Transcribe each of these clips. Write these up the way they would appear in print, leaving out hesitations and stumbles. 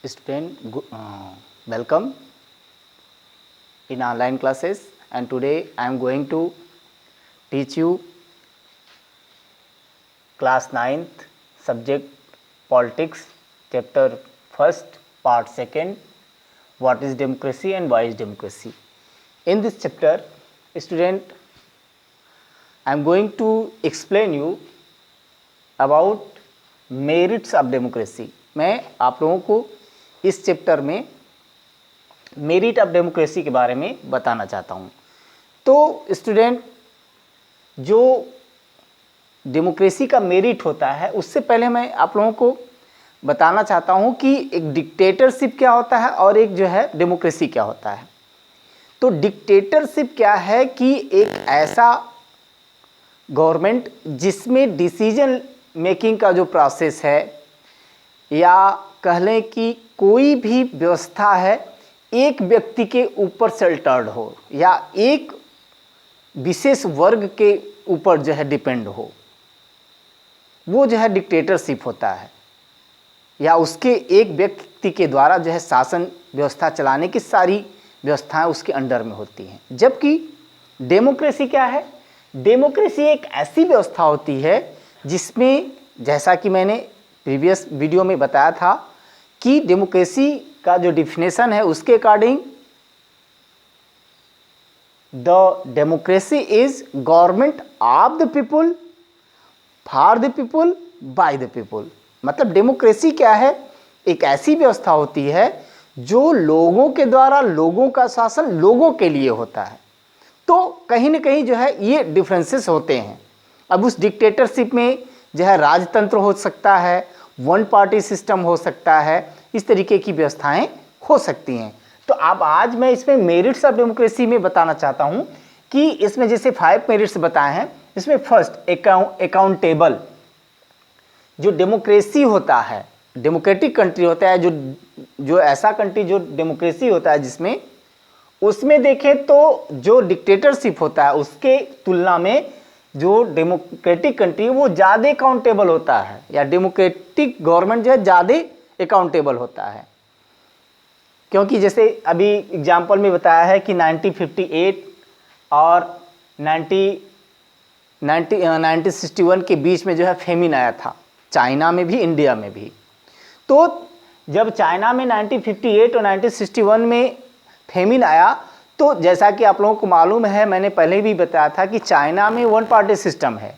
Student, welcome in online classes, and today I am going to teach you class 9th subject politics, chapter 1st, part 2nd, what is democracy and why is democracy. In this chapter, student, I am going to explain you about merits of democracy. मैं आप लोगों को इस chapter में merit of democracy के बारे में बताना चाहता हूँ। तो स्टूडेंट, जो डेमोक्रेसी का मेरिट होता है उससे पहले मैं आप लोगों को बताना चाहता हूँ कि एक डिक्टेटरशिप क्या होता है और एक जो है डेमोक्रेसी क्या होता है। तो डिक्टेटरशिप क्या है कि एक ऐसा गवर्नमेंट जिसमें डिसीजन मेकिंग का जो प्रोसेस है, या कह लें कि कोई भी व्यवस्था है एक व्यक्ति के ऊपर सेल्टर्ड हो या एक विशेष वर्ग के ऊपर जो है डिपेंड हो, वो जो है डिक्टेटरशिप होता है, या उसके एक व्यक्ति के द्वारा जो है शासन व्यवस्था चलाने की सारी व्यवस्थाएं उसके अंडर में होती हैं। जबकि डेमोक्रेसी क्या है? डेमोक्रेसी एक ऐसी व्यवस्था होती है जिसमें, जैसा कि मैंने प्रीवियस वीडियो में बताया था कि डेमोक्रेसी का जो डिफिनेशन है उसके according the democracy is government of the people, for the people, by the people. मतलब डेमोक्रेसी क्या है? एक ऐसी व्यवस्था होती है जो लोगों के द्वारा लोगों का शासन लोगों के लिए होता है। तो कहीं ना कहीं जो है ये डिफरेंसेस होते हैं। अब उस डिक्टेटरशिप में जो है राजतंत्र हो सकता है, वन पार्टी सिस्टम हो सकता है, इस तरीके की व्यवस्थाएं हो सकती हैं। तो अब आज मैं इसमें मेरिट्स ऑफ डेमोक्रेसी में बताना चाहता हूं कि इसमें जैसे 5 मेरिट्स बताए हैं, इसमें फर्स्ट अकाउंटेबल। जो डेमोक्रेसी होता है, डेमोक्रेटिक कंट्री होता है, जो ऐसा कंट्री जो डेमोक्रेसी होता है जिसमें, उसमें देखें तो जो डिक्टेटरशिप होता है उसके तुलना में जो डेमोक्रेटिक कंट्री वो ज़्यादा अकाउंटेबल होता है, या डेमोक्रेटिक गवर्नमेंट जो है ज़्यादा अकाउंटेबल होता है। क्योंकि जैसे अभी एग्जाम्पल में बताया है कि 1958 और 1961 के बीच में जो है फेमिन आया था, चाइना में भी इंडिया में भी। तो जब चाइना में 1958 और 1961 में फेमिन आया, तो जैसा कि आप लोगों को मालूम है, मैंने पहले भी बताया था कि चाइना में वन पार्टी सिस्टम है।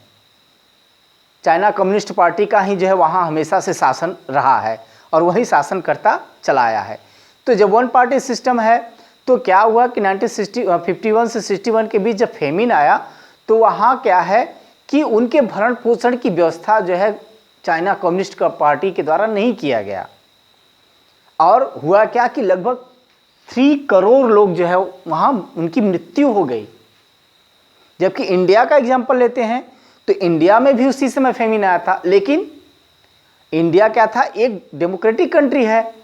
चाइना कम्युनिस्ट पार्टी का ही जो है वहाँ हमेशा से शासन रहा है और वही शासन करता चला आया है। तो जब वन पार्टी सिस्टम है तो क्या हुआ कि 1951 से 61 के बीच जब फेमिन आया तो वहाँ क्या है कि उनके भरण पोषण की व्यवस्था जो है चाइना कम्युनिस्ट पार्टी के द्वारा नहीं किया गया। और हुआ क्या कि लगभग 3 करोड़ लोग जो है वहाँ उनकी मृत्यु हो गई। जबकि इंडिया का एग्जाम्पल लेते हैं तो इंडिया में भी उसी समय फेमिन आया था, लेकिन इंडिया क्या था? एक डेमोक्रेटिक कंट्री है।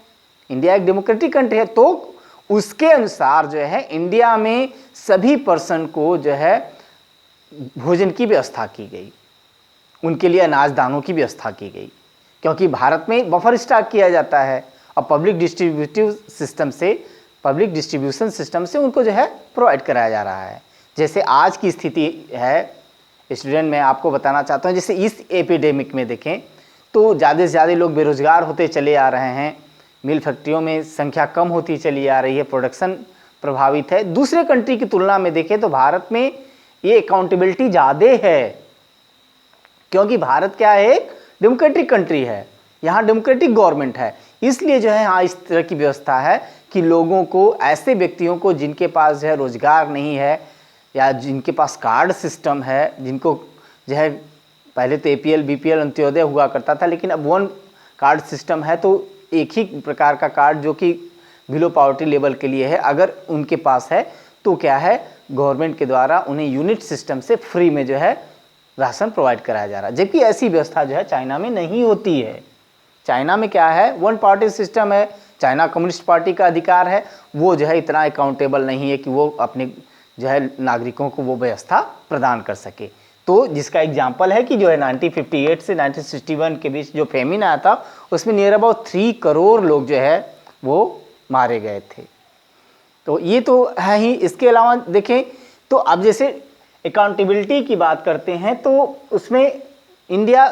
इंडिया एक डेमोक्रेटिक कंट्री है, तो उसके अनुसार जो है इंडिया में सभी पर्सन को जो है भोजन की व्यवस्था की गई, उनके लिए अनाज दानों की व्यवस्था की गई। क्योंकि भारत में बफर स्टॉक किया जाता है और पब्लिक डिस्ट्रीब्यूशन सिस्टम से उनको जो है प्रोवाइड कराया जा रहा है। जैसे आज की स्थिति है स्टूडेंट, मैं आपको बताना चाहता हूँ, जैसे इस एपिडेमिक में देखें तो ज़्यादा से ज़्यादा लोग बेरोजगार होते चले आ रहे हैं, मिल फैक्ट्रियों में संख्या कम होती चली आ रही है, प्रोडक्शन प्रभावित है। दूसरे कंट्री की तुलना में देखें तो भारत में ये अकाउंटेबिलिटी ज़्यादा है, क्योंकि भारत क्या है? एक डेमोक्रेटिक कंट्री है, यहाँ डेमोक्रेटिक गवर्नमेंट है। इसलिए जो है यहाँ इस तरह की व्यवस्था है कि लोगों को, ऐसे व्यक्तियों को जिनके पास जो है रोजगार नहीं है या जिनके पास कार्ड सिस्टम है, जिनको जो है पहले तो APL BPL अंत्योदय हुआ करता था, लेकिन अब वन कार्ड सिस्टम है, तो एक ही प्रकार का कार्ड जो कि बिलो पॉवर्टी लेवल के लिए है, अगर उनके पास है तो क्या है, गवर्नमेंट के द्वारा उन्हें यूनिट सिस्टम से फ्री में जो है राशन प्रोवाइड कराया जा रहा है। जबकि ऐसी व्यवस्था जो है चाइना में नहीं होती है। चाइना में क्या है? वन पार्टी सिस्टम है, चाइना कम्युनिस्ट पार्टी का अधिकार है, वो जो है इतना अकाउंटेबल नहीं है कि वो अपने जो है नागरिकों को वो व्यवस्था प्रदान कर सके। तो जिसका एग्जाम्पल है कि जो है 1958 से 1961 के बीच जो फेमिन आया था उसमें नियर अबाउट 3 करोड़ लोग जो है वो मारे गए थे। तो ये तो है ही। इसके अलावा देखें तो अब जैसे अकाउंटेबिलिटी की बात करते हैं तो उसमें इंडिया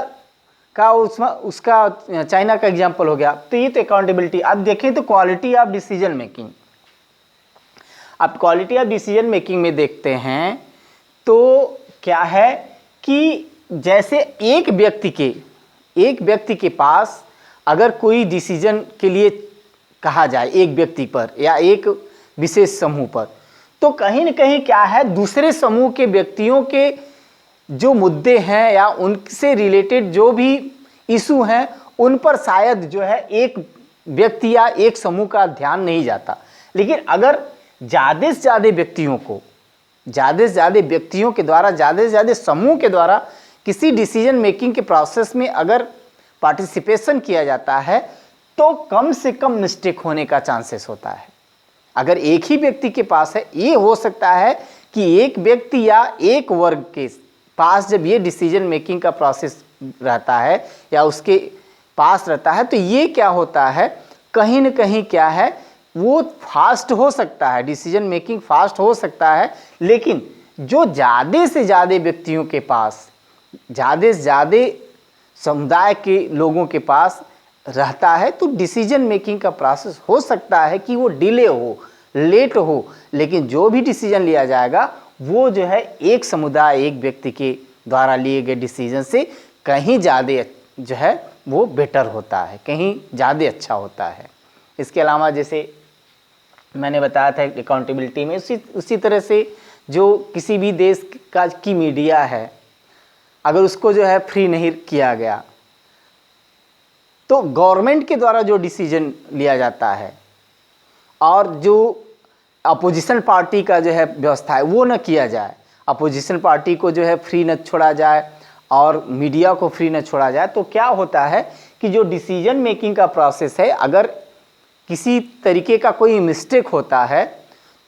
का उसका चाइना का एग्जाम्पल हो गया। तो ये तो अकाउंटेबिलिटी। अब देखें तो क्वालिटी ऑफ डिसीजन मेकिंग। अब क्वालिटी ऑफ डिसीजन मेकिंग में देखते हैं तो क्या है कि जैसे एक व्यक्ति के पास अगर कोई डिसीजन के लिए कहा जाए एक व्यक्ति पर या एक विशेष समूह पर, तो कहीं न कहीं क्या है दूसरे समूह के व्यक्तियों के जो मुद्दे हैं या उनसे रिलेटेड जो भी इशू हैं उन पर शायद जो है एक व्यक्ति या एक समूह का ध्यान नहीं जाता। लेकिन अगर ज़्यादा से ज़्यादा व्यक्तियों के द्वारा, ज़्यादा से ज़्यादा समूह के द्वारा किसी डिसीजन मेकिंग के प्रोसेस में अगर पार्टिसिपेशन किया जाता है तो कम से कम मिस्टेक होने का चांसेस होता है। अगर एक ही व्यक्ति के पास है, ये हो सकता है कि एक व्यक्ति या एक वर्ग के पास जब ये डिसीजन मेकिंग का प्रोसेस रहता है या उसके पास रहता है तो ये क्या होता है, कहीं न कहीं क्या है वो फास्ट हो सकता है, डिसीजन मेकिंग फास्ट हो सकता है। लेकिन जो ज़्यादा से ज़्यादा व्यक्तियों के पास, ज़्यादा से ज़्यादा समुदाय के लोगों के पास रहता है तो डिसीजन मेकिंग का प्रोसेस हो सकता है कि वो डिले हो, लेट हो, लेकिन जो भी डिसीजन लिया जाएगा वो जो है एक समुदाय, एक व्यक्ति के द्वारा लिए गए डिसीजन से कहीं ज़्यादा जो है वो बेटर होता है, कहीं ज़्यादा अच्छा होता है। इसके अलावा जैसे मैंने बताया था अकाउंटेबिलिटी में उसी तरह से जो किसी भी देश की मीडिया है अगर उसको जो है फ्री नहीं किया गया तो गवर्नमेंट के द्वारा जो डिसीजन लिया जाता है और जो अपोजिशन पार्टी का जो है व्यवस्था है वो न किया जाए, अपोजिशन पार्टी को जो है फ्री न छोड़ा जाए और मीडिया को फ्री न छोड़ा जाए, तो क्या होता है कि जो डिसीजन मेकिंग का प्रोसेस है अगर किसी तरीके का कोई मिस्टेक होता है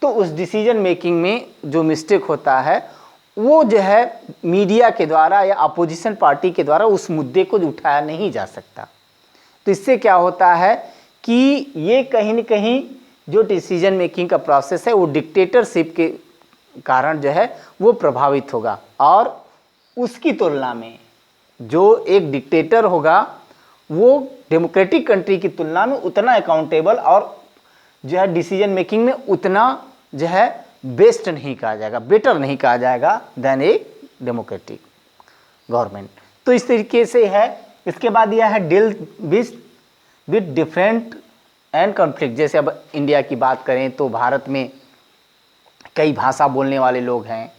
तो उस डिसीजन मेकिंग में जो मिस्टेक होता है वो जो है मीडिया के द्वारा या अपोजिशन पार्टी के द्वारा उस मुद्दे को उठाया नहीं जा सकता। तो इससे क्या होता है कि ये कहीं न कहीं जो डिसीजन मेकिंग का प्रोसेस है वो डिक्टेटरशिप के कारण जो है वो प्रभावित होगा और उसकी तुलना में जो एक डिक्टेटर होगा वो डेमोक्रेटिक कंट्री की तुलना में उतना अकाउंटेबल और जो है डिसीजन मेकिंग में उतना जो है बेस्ट नहीं कहा जाएगा, बेटर नहीं कहा जाएगा देन ए डेमोक्रेटिक गवर्नमेंट। तो इस तरीके से है। इसके बाद यह है deal with different and conflict. जैसे अब इंडिया की बात करें तो भारत में कई भाषा बोलने वाले लोग हैं,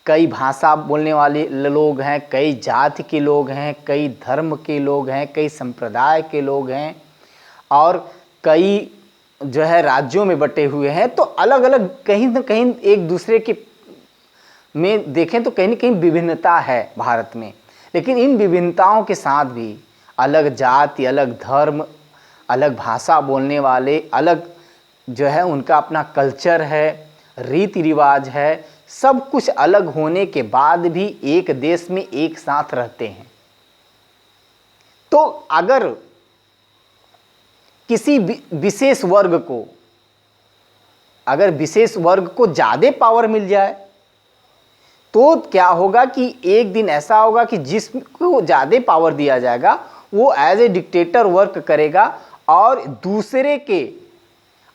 कई जाति के लोग हैं, कई धर्म के लोग हैं, कई संप्रदाय के लोग हैं और कई जो है राज्यों में बटे हुए हैं। तो अलग अलग कहीं न कहीं एक दूसरे के में देखें तो कहीं न कहीं विभिन्नता है भारत में, लेकिन इन विभिन्नताओं के साथ भी अलग जाति, अलग धर्म, अलग भाषा बोलने वाले, अलग जो है उनका अपना कल्चर है, रीति रिवाज है, सब कुछ अलग होने के बाद भी एक देश में एक साथ रहते हैं। तो अगर किसी विशेष वर्ग को ज़्यादा पावर मिल जाए तो क्या होगा कि एक दिन ऐसा होगा कि जिसको ज़्यादा पावर दिया जाएगा वो एज ए डिक्टेटर वर्क करेगा और दूसरे के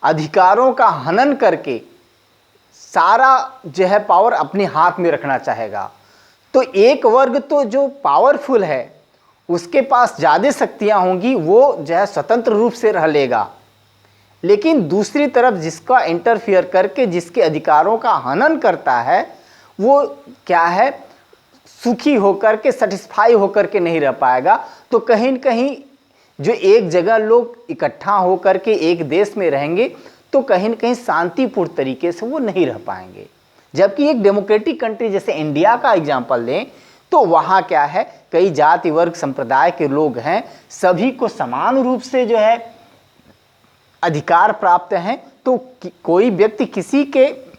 अधिकारों का हनन करके सारा जो है पावर अपने हाथ में रखना चाहेगा। तो एक वर्ग तो जो पावरफुल है उसके पास ज़्यादा शक्तियाँ होंगी, वो जो है स्वतंत्र रूप से रह लेगा, लेकिन दूसरी तरफ जिसका इंटरफियर करके जिसके अधिकारों का हनन करता है वो क्या है सुखी होकर के, सेटिस्फाई होकर के नहीं रह पाएगा। तो कहीं न कहीं जो एक जगह लोग इकट्ठा होकर के एक देश में रहेंगे तो कहीं न कहीं शांतिपूर्ण तरीके से वो नहीं रह पाएंगे। जबकि एक डेमोक्रेटिक कंट्री जैसे इंडिया का एग्जाम्पल लें तो वहाँ क्या है कई जाति वर्ग संप्रदाय के लोग हैं, सभी को समान रूप से जो है अधिकार प्राप्त हैं। तो कोई व्यक्ति किसी के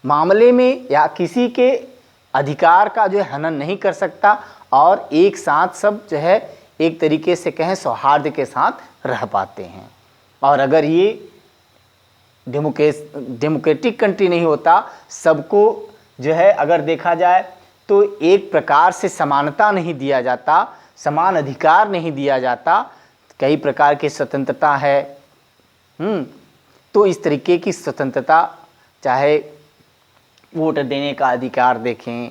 मामले में या किसी के अधिकार का जो है हनन नहीं कर सकता और एक साथ सब जो है एक तरीके से कहें सौहार्द के साथ रह पाते हैं। और अगर ये डेमोक्रेटिक कंट्री नहीं होता, सबको जो है अगर देखा जाए तो एक प्रकार से समानता नहीं दिया जाता, समान अधिकार नहीं दिया जाता, कई प्रकार की स्वतंत्रता है, तो इस तरीके की स्वतंत्रता, चाहे वोट देने का अधिकार देखें,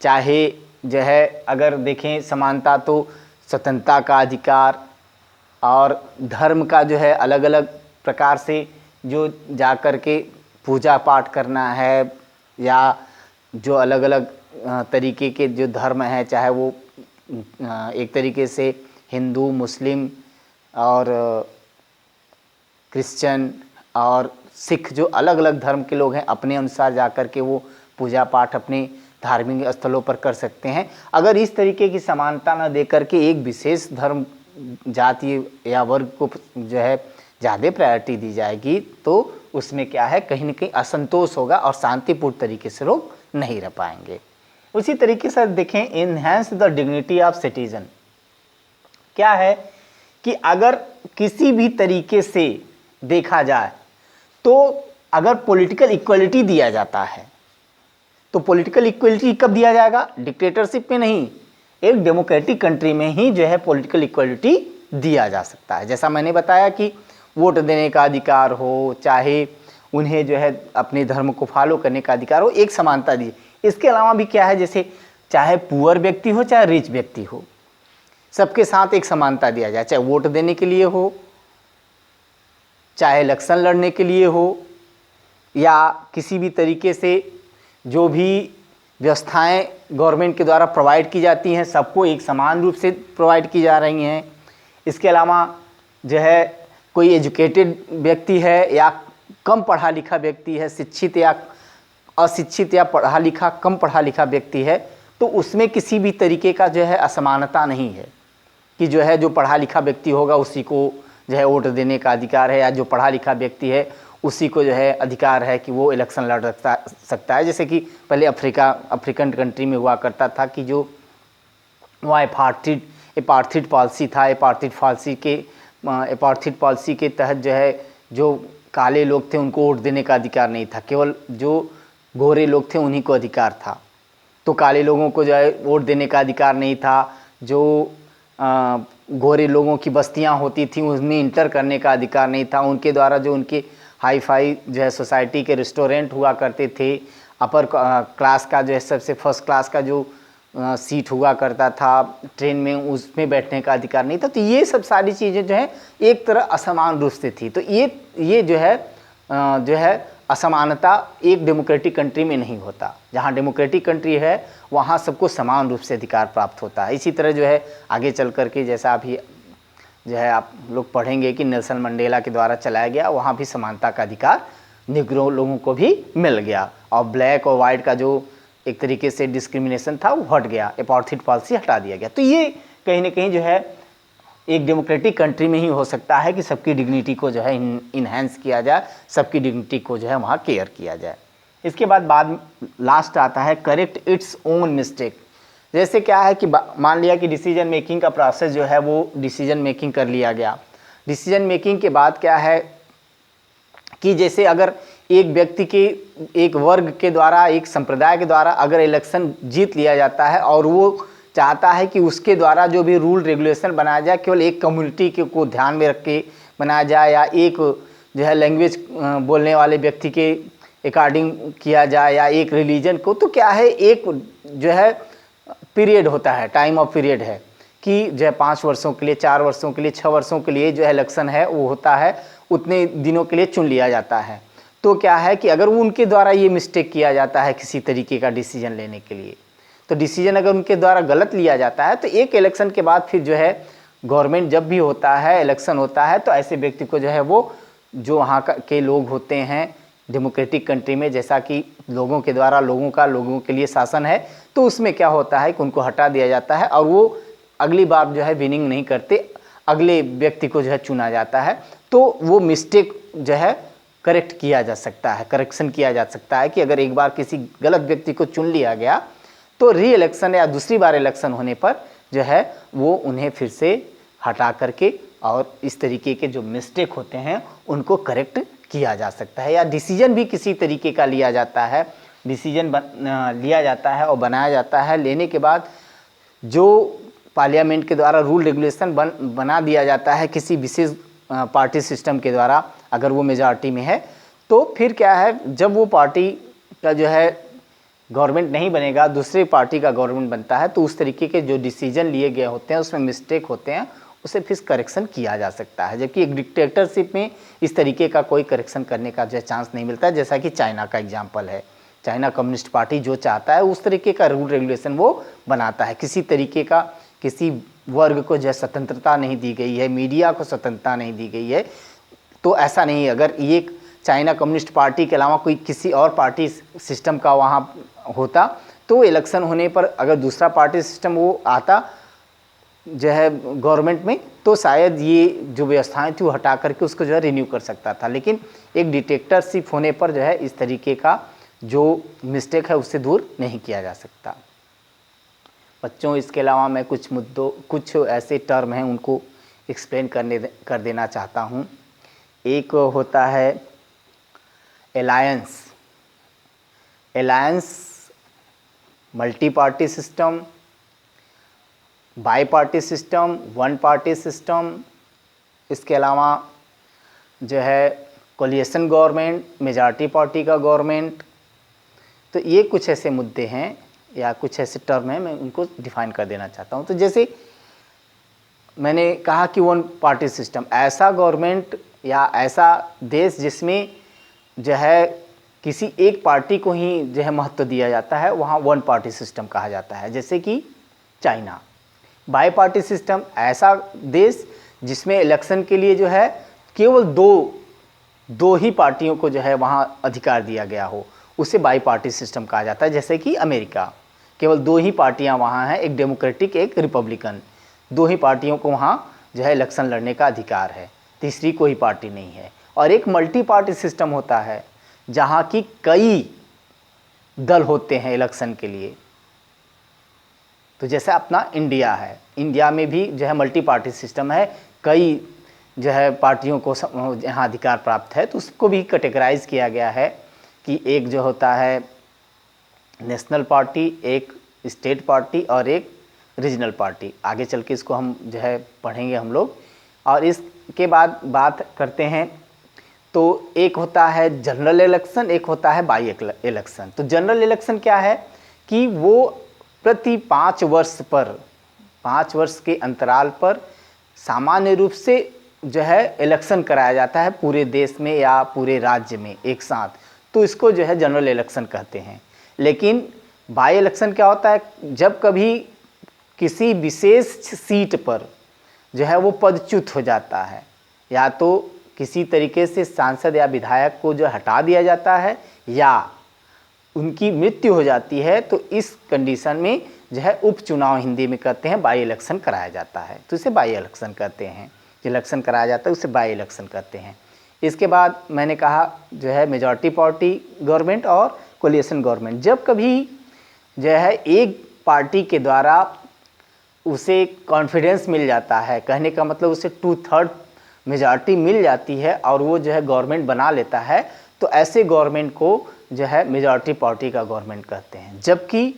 चाहे जो है अगर देखें समानता तो स्वतंत्रता का अधिकार, और धर्म का जो है अलग अलग प्रकार से जो जा कर के पूजा पाठ करना है, या जो अलग अलग तरीके के जो धर्म हैं, चाहे वो एक तरीके से हिंदू, मुस्लिम और क्रिश्चियन और सिख, जो अलग अलग धर्म के लोग हैं, अपने अनुसार जा कर के वो पूजा पाठ अपने धार्मिक स्थलों पर कर सकते हैं। अगर इस तरीके की समानता न दे करके एक विशेष धर्म, जाति या वर्ग को जो है ज़्यादा प्रायोरिटी दी जाएगी, तो उसमें क्या है, कहीं ना कहीं असंतोष होगा और शांतिपूर्ण तरीके से लोग नहीं रह पाएंगे। उसी तरीके से देखें, enhance the dignity of citizen, क्या है कि अगर किसी भी तरीके से देखा जाए तो अगर पॉलिटिकल इक्वलिटी दिया जाता है, तो पॉलिटिकल इक्वलिटी कब दिया जाएगा, डिक्टेटरशिप में नहीं, एक डेमोक्रेटिक कंट्री में ही जो है पॉलिटिकल इक्वलिटी दिया जा सकता है। जैसा मैंने बताया कि वोट देने का अधिकार हो, चाहे उन्हें जो है अपने धर्म को फॉलो करने का अधिकार हो, एक समानता दी। इसके अलावा भी क्या है, जैसे चाहे पुअर व्यक्ति हो चाहे रिच व्यक्ति हो, सबके साथ एक समानता दिया जाए, चाहे वोट देने के लिए हो, चाहे इलेक्शन लड़ने के लिए हो, या किसी भी तरीके से जो भी व्यवस्थाएं गवर्नमेंट के द्वारा प्रोवाइड की जाती हैं, सबको एक समान रूप से प्रोवाइड की जा रही हैं। इसके अलावा जो है कोई एजुकेटेड व्यक्ति है या कम पढ़ा लिखा व्यक्ति है, शिक्षित या अशिक्षित या पढ़ा लिखा कम पढ़ा लिखा व्यक्ति है, तो उसमें किसी भी तरीके का जो है असमानता नहीं है कि जो है जो पढ़ा लिखा व्यक्ति होगा उसी को जो है वोट देने का अधिकार है, या जो पढ़ा लिखा व्यक्ति है उसी को जो है अधिकार है कि वो इलेक्शन लड़ सकता है। जैसे कि पहले अफ्रीकन कंट्री में हुआ करता था कि जो वहाँ एपार्थीड पॉलिसी था, एपार्थीड पॉलिसी के तहत जो है जो काले लोग थे उनको वोट देने का अधिकार नहीं था, केवल जो गोरे लोग थे उन्हीं को अधिकार था। तो काले लोगों को जो है वोट देने का अधिकार नहीं था, जो गोरे लोगों की बस्तियां होती थी उसमें इंटर करने का अधिकार नहीं था, उनके द्वारा जो उनके हाई फाई जो है सोसाइटी के रेस्टोरेंट हुआ करते थे, अपर क्लास का जो है सबसे फर्स्ट क्लास का जो सीट हुआ करता था ट्रेन में, उसमें बैठने का अधिकार नहीं था। तो ये सब सारी चीज़ें जो है एक तरह असमान रूप से थी। तो ये जो है असमानता एक डेमोक्रेटिक कंट्री में नहीं होता। जहाँ डेमोक्रेटिक कंट्री है वहाँ सबको समान रूप से अधिकार प्राप्त होता है। इसी तरह जो है आगे चल कर के जैसा अभी जो है आप लोग पढ़ेंगे कि नेल्सन मंडेला के द्वारा चलाया गया, वहाँ भी समानता का अधिकार निग्रो लोगों को भी मिल गया और ब्लैक और वाइट का जो एक तरीके से डिस्क्रिमिनेशन था वो हट गया, एपार्थीड पॉलिसी हटा दिया गया। तो ये कहीं ना कहीं जो है एक डेमोक्रेटिक कंट्री में ही हो सकता है कि सबकी डिग्निटी को जो है इन्हेंस किया जाए, सबकी डिग्निटी को जो है वहाँ केयर किया जाए। इसके बाद लास्ट आता है करेक्ट इट्स ओन मिस्टेक। जैसे क्या है कि मान लिया कि डिसीजन मेकिंग का प्रोसेस जो है वो डिसीजन मेकिंग कर लिया गया। डिसीजन मेकिंग के बाद क्या है कि जैसे अगर एक व्यक्ति के एक वर्ग के द्वारा, एक संप्रदाय के द्वारा अगर इलेक्शन जीत लिया जाता है और वो चाहता है कि उसके द्वारा जो भी रूल रेगुलेशन बनाया जाए केवल एक कम्युनिटी के को ध्यान में रख के बनाया जाए, या एक जो है लैंग्वेज बोलने वाले व्यक्ति के अकॉर्डिंग किया जाए, या एक रिलीजन को, तो क्या है एक जो है पीरियड होता है, टाइम ऑफ पीरियड है कि जो है 5 वर्षों के लिए, 4 वर्षों के लिए, 6 वर्षों के लिए जो है इलेक्शन है वो होता है, उतने दिनों के लिए चुन लिया जाता है। तो क्या है कि अगर उनके द्वारा ये मिस्टेक किया जाता है किसी तरीके का डिसीजन लेने के लिए, तो डिसीजन अगर उनके द्वारा गलत लिया जाता है तो एक इलेक्शन के बाद फिर जो है गवर्नमेंट जब भी होता है, इलेक्शन होता है, तो ऐसे व्यक्ति को जो है वो जो वहाँ के लोग होते हैं डेमोक्रेटिक कंट्री में, जैसा कि लोगों के द्वारा लोगों के लिए शासन है, तो उसमें क्या होता है कि उनको हटा दिया जाता है और वो अगली बार जो है विनिंग नहीं करते, अगले व्यक्ति को जो है चुना जाता है। तो वो मिस्टेक जो है करेक्ट किया जा सकता है, करेक्शन किया जा सकता है कि अगर एक बार किसी गलत व्यक्ति को चुन लिया गया तो री इलेक्शन या दूसरी बार इलेक्शन होने पर जो है वो उन्हें फिर से हटा करके और इस तरीके के जो मिस्टेक होते हैं उनको करेक्ट किया जा सकता है। या डिसीजन भी किसी तरीके का लिया जाता है, डिसीजन लिया जाता है और बनाया जाता है, लेने के बाद जो पार्लियामेंट के द्वारा रूल रेगुलेशन बना दिया जाता है किसी विशेष पार्टी सिस्टम के द्वारा, अगर वो मेजॉरिटी में है तो फिर क्या है, जब वो पार्टी का जो है गवर्नमेंट नहीं बनेगा, दूसरे पार्टी का गवर्नमेंट बनता है, तो उस तरीके के जो डिसीजन लिए गए होते हैं उसमें मिस्टेक होते हैं, उसे फिर करेक्शन किया जा सकता है। जबकि एक डिक्टेटरशिप में इस तरीके का कोई करेक्शन करने का जो चांस नहीं मिलता, जैसा कि चाइना का एग्जाम्पल है। चाइना कम्युनिस्ट पार्टी जो चाहता है उस तरीके का रूल रेगुलेशन वो बनाता है। किसी तरीके का किसी वर्ग को जो स्वतंत्रता नहीं दी गई है, मीडिया को स्वतंत्रता नहीं दी गई है, तो ऐसा नहीं है। अगर ये चाइना कम्युनिस्ट पार्टी के अलावा कोई किसी और पार्टी सिस्टम का वहाँ होता तो इलेक्शन होने पर अगर दूसरा पार्टी सिस्टम वो आता जो है गवर्नमेंट में, तो शायद ये जो व्यवस्थाएं थी वो हटा करके उसको जो है रिन्यू कर सकता था। लेकिन एक डिक्टेटरशिप होने पर जो है इस तरीके का जो मिस्टेक है उससे दूर नहीं किया जा सकता। बच्चों, इसके अलावा मैं कुछ ऐसे टर्म हैं उनको एक्सप्लेन कर देना चाहता हूँ। एक होता है alliance, multi party system, bi party system, one party system, इसके अलावा जो है कोलिएशन गवर्नमेंट, मेजॉरिटी पार्टी का गवर्नमेंट। तो ये कुछ ऐसे मुद्दे हैं या कुछ ऐसे टर्म हैं, मैं उनको डिफाइन कर देना चाहता हूँ। तो जैसे मैंने कहा कि वन पार्टी सिस्टम, ऐसा गवर्नमेंट या ऐसा देश जिसमें जो है किसी एक पार्टी को ही जो है महत्व दिया जाता है, वहाँ वन पार्टी सिस्टम कहा जाता है। जैसे कि चाइना। बाई पार्टी सिस्टम, ऐसा देश जिसमें इलेक्शन के लिए जो है केवल दो ही पार्टियों को जो है वहाँ अधिकार दिया गया हो, उसे बाई पार्टी सिस्टम कहा जाता है। जैसे कि अमेरिका, केवल 2 ही पार्टियां वहाँ हैं, एक डेमोक्रेटिक एक रिपब्लिकन, 2 ही पार्टियों को वहाँ जो है इलेक्शन लड़ने का अधिकार है, तीसरी कोई पार्टी नहीं है। और एक मल्टी पार्टी सिस्टम होता है जहाँ की कई दल होते हैं इलेक्शन के लिए। तो जैसे अपना इंडिया है, इंडिया में भी जो है मल्टी पार्टी सिस्टम है, कई जो है पार्टियों को यहाँ अधिकार प्राप्त है। तो उसको भी कैटेगराइज किया गया है कि एक जो होता है नेशनल पार्टी, एक स्टेट पार्टी और एक रीजनल पार्टी। आगे चल के इसको हम जो है पढ़ेंगे हम लोग। और इसके बाद बात करते हैं तो एक होता है जनरल इलेक्शन, एक होता है बाई इलेक्शन। तो जनरल इलेक्शन क्या है कि वो प्रति 5 वर्ष के अंतराल पर सामान्य रूप से जो है इलेक्शन कराया जाता है पूरे देश में या पूरे राज्य में एक साथ, तो इसको जो है जनरल इलेक्शन कहते हैं। लेकिन बाई इलेक्शन क्या होता है, जब कभी किसी विशेष सीट पर जो है वो पदच्युत हो जाता है, या तो किसी तरीके से सांसद या विधायक को जो हटा दिया जाता है या उनकी मृत्यु हो जाती है, तो इस कंडीशन में जो है उपचुनाव हिंदी में कहते हैं, बाई इलेक्शन कराया जाता है, तो इसे बाई इलेक्शन कहते हैं। जो इलेक्शन कराया जाता है उसे बाई इलेक्शन कहते हैं। इसके बाद मैंने कहा जो है मेजॉरिटी पार्टी गवर्नमेंट और कोलिएशन गवर्नमेंट। जब कभी जो है एक पार्टी के द्वारा उसे कॉन्फिडेंस मिल जाता है, कहने का मतलब उसे 2/3 मेजॉरिटी मिल जाती है और वो जो है गवर्नमेंट बना लेता है, तो ऐसे गवर्नमेंट को जो है मेजॉरिटी पार्टी का गवर्नमेंट कहते हैं। जबकि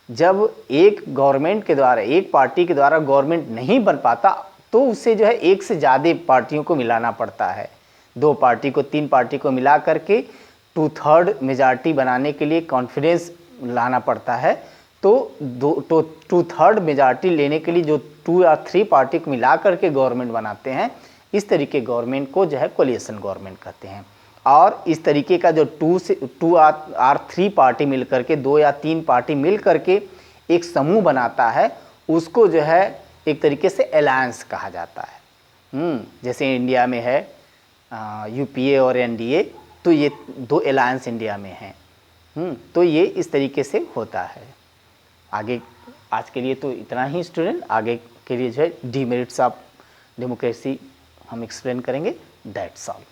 जब एक गवर्नमेंट के द्वारा, एक पार्टी के द्वारा गवर्नमेंट नहीं बन पाता, तो उसे जो है एक से ज़्यादा पार्टियों को मिलाना पड़ता है, 2 पार्टी को 3 पार्टी को मिला करके 2/3 मेजॉरिटी बनाने के लिए कॉन्फिडेंस लाना पड़ता है। तो 2/3 मेजॉरिटी लेने के लिए जो 2 या 3 पार्टी को मिला करके गवर्नमेंट बनाते हैं, इस तरीके गवर्नमेंट को जो है कोलिएशन गवर्नमेंट कहते हैं। और इस तरीके का जो 2 और 3 पार्टी मिल करके, 2 या 3 पार्टी मिल करके एक समूह बनाता है, उसको जो है एक तरीके से अलायंस कहा जाता है। जैसे इंडिया में है यूपीए और एनडीए, तो ये 2 अलायंस इंडिया में हैं। तो ये इस तरीके से होता है। आगे आज के लिए तो इतना ही स्टूडेंट, आगे के लिए जो है डीमेरिट्स ऑफ डेमोक्रेसी हम एक्सप्लेन करेंगे। That's all.